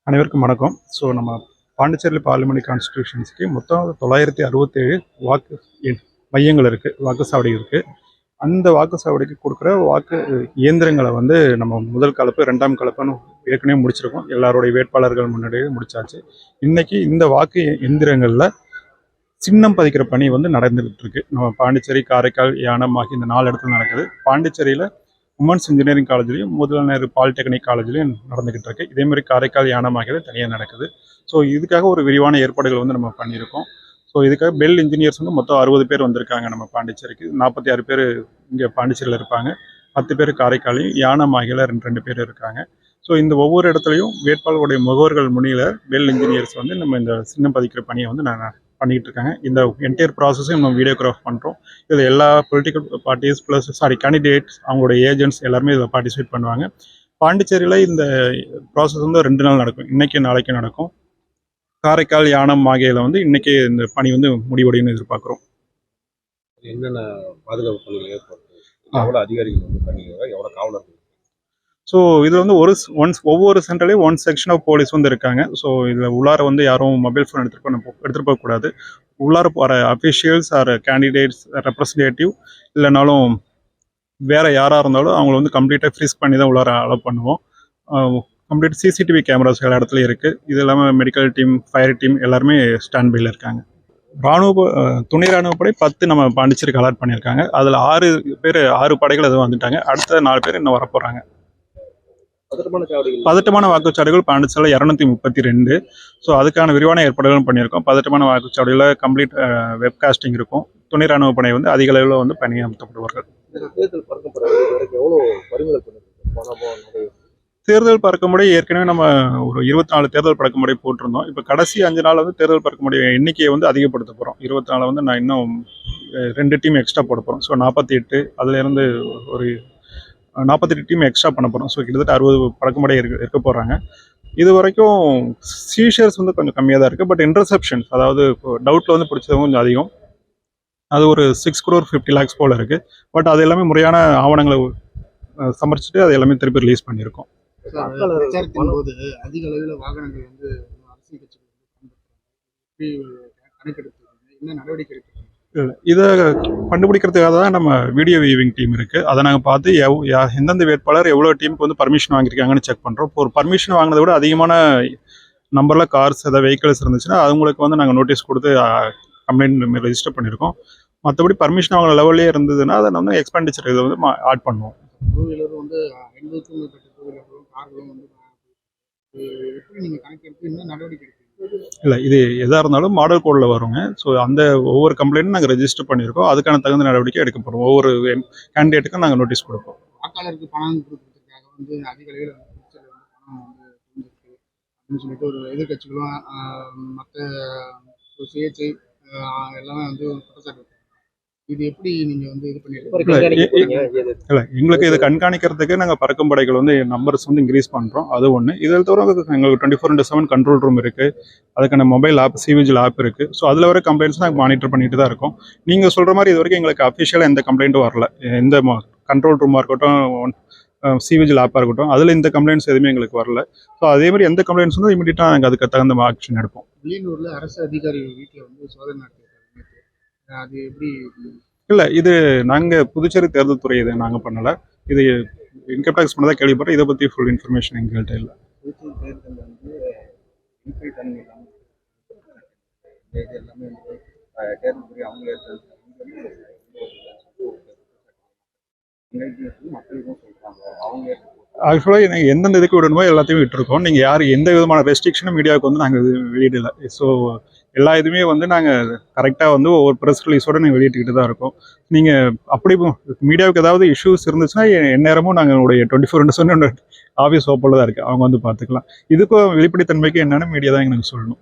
அனைவருக்கும் வணக்கம். நம்ம பாண்டிச்சேரி பார்லிமெண்ட் கான்ஸ்டிடியூஷன்ஸுக்கு மொத்தம் 967 வாக்கு மையங்கள் இருக்குது, வாக்குச்சாவடி இருக்குது. அந்த வாக்குச்சாவடிக்கு கொடுக்குற வாக்கு இயந்திரங்களை வந்து நம்ம முதல் கலப்பு 2ஆம் கலப்புன்னு ஏற்கனவே முடிச்சிருக்கோம். எல்லாருடைய வேட்பாளர்கள் முன்னாடியே முடிச்சாச்சு. இன்னைக்கு இந்த வாக்கு எந்திரங்களில் சின்னம் பதிக்கிற பணி வந்து நடந்துகிட்டு இருக்கு. நம்ம பாண்டிச்சேரி, காரைக்கால், யானம் ஆகிய இந்த 4 இடத்துல நடக்குது. பாண்டிச்சேரியில் உமன்ஸ் இன்ஜினியரிங் காலேஜ்லையும், முதல்வர் பாலிடெக்னிக் காலேஜ்லையும் நடந்துகிட்டு இருக்கு. இதே மாதிரி காரைக்கால், யானம் ஆகியது தனியாக நடக்குது. இதுக்காக ஒரு விரிவான ஏற்பாடுகள் வந்து நம்ம பண்ணியிருக்கோம். இதுக்காக பெல் இன்ஜினியர்ஸ் வந்து மொத்தம் 60 பேர் வந்திருக்காங்க நம்ம பாண்டிச்சேரிக்கு. 46 பேர் இங்கே பாண்டிச்சேரியில் இருப்பாங்க, 10 பேர் காரைக்காலையும், யானம் ஆகியில் 2 பேர் இருக்காங்க. இந்த ஒவ்வொரு இடத்துலையும் வேட்பாளர்களுடைய முகவர்கள் முன்னில பெல் இன்ஜினியர்ஸ் வந்து நம்ம இந்த சின்னம் பதிக்கிற பணியை வந்து பண்ணிக்கிட்டு இருக்காங்க. இந்த என்டையர் ப்ராசஸையும் நம்ம வீடியோகிராஃப் பண்ணுறோம். இதில் எல்லா பொலிட்டிக்கல் பார்ட்டிஸ் ப்ளஸ் கேண்டிடேட்ஸ், அவங்களுடைய ஏஜென்ட்ஸ் எல்லாருமே இதில் பார்ட்டிசிபேட் பண்ணுவாங்க. பாண்டிச்சேரியில் இந்த ப்ராசஸ் வந்து 2 நாள் நடக்கும், இன்னைக்கு நாளைக்கு நடக்கும். காரைக்கால், யானம் ஆகியில வந்து இன்னைக்கு இந்த பணி வந்து முடிவடையும் எதிர்பார்க்குறோம். என்னென்ன பாதுகாப்பு பணிகள் ஏற்படுத்தும், எவ்வளோ அதிகாரிகள் வந்து பண்ணிக்கிறாங்க, எவ்வளோ காவலர்கள்? இது வந்து ஒவ்வொரு சென்டர்லேயும் 1 செக்ஷன் ஆஃப் போலீஸ் வந்து இருக்காங்க. இதில் உள்ளார வந்து யாரும் மொபைல் ஃபோன் எடுத்துகிட்டு போகக்கூடாது. உள்ளார வர அஃபிஷியல்ஸ் ஆர் கேண்டிடேட்ஸ் ரெப்ரஸன்டேட்டிவ் இல்லைனாலும் வேறு யாராக இருந்தாலும் அவங்கள வந்து கம்ப்ளீட்டாக ஃப்ரீஸ் பண்ணி தான் உள்ளார அலோவ் பண்ணுவோம். கம்ப்ளீட் சிசிடிவி கேமராஸ் எல்லா இடத்துலையும் இருக்குது. இது இல்லாமல் மெடிக்கல் டீம், ஃபயர் டீம் எல்லாருமே ஸ்டாண்ட் பையில் இருக்காங்க. துணை ராணுவப்படை 10 நம்ம பாண்டிச்சேரிக்கு அலாட் பண்ணியிருக்காங்க. அதில் 6 படைகள் எதுவும் வந்துட்டாங்க. அடுத்த 4 பேர் இன்னும் வரப்போகிறாங்க. பதட்டமான வாக்குச்சாவடிகள் பாண்டிச்சேரியில் 232. அதுக்கான விரிவான ஏற்பாடுகளும் பண்ணியிருக்கோம். பதட்டமான வாக்குச்சாவடியில் கம்ப்ளீட் வெப்காஸ்டிங் இருக்கும். துணை ராணுவ படை வந்து அதிக அளவில் வந்து பணியமர்த்தப்படுவார்கள். தேர்தல் பறக்கும்படி ஏற்கனவே நம்ம ஒரு 24 தேர்தல் பறக்கும்படி போட்டிருந்தோம். இப்போ கடைசி 5 நாள் வந்து தேர்தல் பறக்கும்படி எண்ணிக்கையை வந்து அதிகப்படுத்த போகிறோம். 24 வந்து நான் இன்னும் 2 டீம் எக்ஸ்ட்ரா போட போகிறோம். 48, அதுலேருந்து ஒரு 48 டீம் எக்ஸ்ட்ரா பண்ண போகிறோம். கிட்டத்தட்ட 60 பறக்கும்படி இருக்க போகிறாங்க. இது வரைக்கும் சீஷர்ஸ் வந்து கொஞ்சம் கம்மியாக தான் இருக்குது. பட் இன்டர்செப்ஷன்ஸ், அதாவது டவுட்டில் வந்து பிடிச்சது கொஞ்சம் அதிகம். அது ஒரு 6 crore 50 lakhs போல் இருக்குது. பட் அது எல்லாமே முறையான ஆவணங்களை சமர்ப்பிச்சுட்டு அது எல்லாமே திருப்பி ரிலீஸ் பண்ணியிருக்கோம். பிரச்சாரத்தின் போது அதிக அளவில் வாகனங்கள் வந்து அரசியல் கட்சிகள் கணக்கெடுத்து என்ன நடவடிக்கை எடுத்து இதை கண்டுபிடிக்கிறதுக்காக தான் நம்ம வீடியோ வியூவிங் டீம் இருக்குது. அதை நாங்கள் பார்த்து எந்தெந்த வேட்பாளர் எவ்வளோ டீமுக்கு வந்து பர்மிஷன் வாங்கியிருக்காங்கன்னு செக் பண்ணுறோம். இப்போ ஒரு பர்மிஷன் வாங்கினதை விட அதிகமான நம்பரில் கார்ஸ் ஏதாவது வெஹிக்கிள்ஸ் இருந்துச்சுன்னா அவங்களுக்கு வந்து நாங்கள் நோட்டீஸ் கொடுத்து கம்ப்ளைண்ட் ரெஜிஸ்டர் பண்ணியிருக்கோம். மற்றபடி பர்மிஷன் வாங்கின லெவல்லே இருந்ததுன்னா அதை வந்து எக்ஸ்பெண்டிச்சர் இதை வந்து ஆட் பண்ணுவோம். டூ வீலரும் வந்து 50க்கும் மேற்பட்ட டூ வீலரும் கார்களும் வந்து எப்படி நீங்கள் கணக்கெடுத்து என்ன நடவடிக்கை எடுப்பீங்க? இல்லை, இது எதாக இருந்தாலும் மாடல் கோடில் வருங்க. அந்த ஒவ்வொரு கம்ப்ளைண்ட்டும் நாங்கள் ரெஜிஸ்டர் பண்ணியிருக்கோம். அதுக்கான தகுந்த நடவடிக்கை எடுக்கப்படும். ஒவ்வொரு கேண்டிடேட்டுக்கும் நாங்கள் நோட்டீஸ் கொடுப்போம். வாக்காளருக்கு பணம் கொடுக்கறதுக்காக வந்து அதிக அளவில் பணம் வந்து அப்படின்னு சொல்லிட்டு ஒரு எதிர்கட்சிகளும் மற்ற சுயேட்சை எல்லாமே வந்து குற்றச்சாட்டு. இது எப்படி நீங்கள் வந்து இது பண்ணிருக்கீங்க? இல்லை, எங்களுக்கு இது கண்காணிக்கிறதுக்கு நாங்கள் பறக்கும் படைகள் வந்து நம்பர்ஸ் வந்து இன்க்ரீஸ் பண்ணுறோம். அது ஒன்று. இதில் தவிர எங்களுக்கு 24/7 கண்ட்ரோல் ரூம் இருக்குது. அதுக்கான மொபைல் ஆப், சிவிஜில் ஆப் இருக்குது. அதில் வர கம்ப்ளைண்ட்ஸ் நாங்கள் மானிட்டர் பண்ணிட்டு தான் இருக்கோம். நீங்கள் சொல்கிற மாதிரி இது வரைக்கும் எங்களுக்கு அஃபிஷியலாக எந்த கம்ப்ளைண்ட்டும் வரல. எந்த கண்ட்ரோல் ரூமாக இருக்கட்டும், சிவிஜில் ஆப்பாக இருக்கட்டும், அதில் இந்த கம்ப்ளைண்ட்ஸ் எதுவுமே எங்களுக்கு வரல. அதே மாதிரி எந்த கம்ப்ளைண்ட்ஸ் வந்து இமீடியட்டாக நாங்கள் அதுக்கு தகுந்த ஆக்ஷன் எடுப்போம். வெளியூரில் அரசு அதிகாரிகள் வீட்டில் வந்து சோதனை நடத்திருக்காங்க. அது எப்படி? இல்லை, இது நாங்கள் புதுச்சேரி தேர்தல் துறை இதை நாங்கள் பண்ணலை. இது இன்கம் டேக்ஸ் பண்ணதான் கேள்விப்பட்டேன். இதை பற்றி ஃபுல் இன்ஃபர்மேஷன் எங்கள்கிட்ட இல்லை. தேர்தல் வந்து எல்லாமே தேர்தல் துறை அவங்களே மக்களுக்கும் சொல்கிறாங்க. அவங்க ஆக்சுவலாக நாங்கள் எந்தெந்த இதுக்கு விடணுமோ எல்லாத்தையும் விட்டுருக்கோம். நீங்கள் யார் எந்த விதமான ரெஸ்ட்ரிக்ஷனும் மீடியாவுக்கு வந்து நாங்கள் வெளியிடலை. எல்லா இதுவுமே வந்து நாங்கள் கரெக்டாக வந்து ஒவ்வொரு ப்ரெஸ் ரிலீஸோடு நாங்கள் வெளியிட்டுக்கிட்டு தான் இருக்கோம். நீங்கள் அப்படி மீடியாவுக்கு ஏதாவது இஷ்யூஸ் இருந்துச்சுன்னா எந்நேரமும் நாங்கள் 24/7 ஆஃபீஸ் ஓப்பனில் தான் இருக்குது. அவங்க வந்து பார்த்துக்கலாம். இதுக்கும் வெளிப்படைத்தன்மைக்கு என்னென்னு மீடியா தான் எங்களுக்கு சொல்லணும்.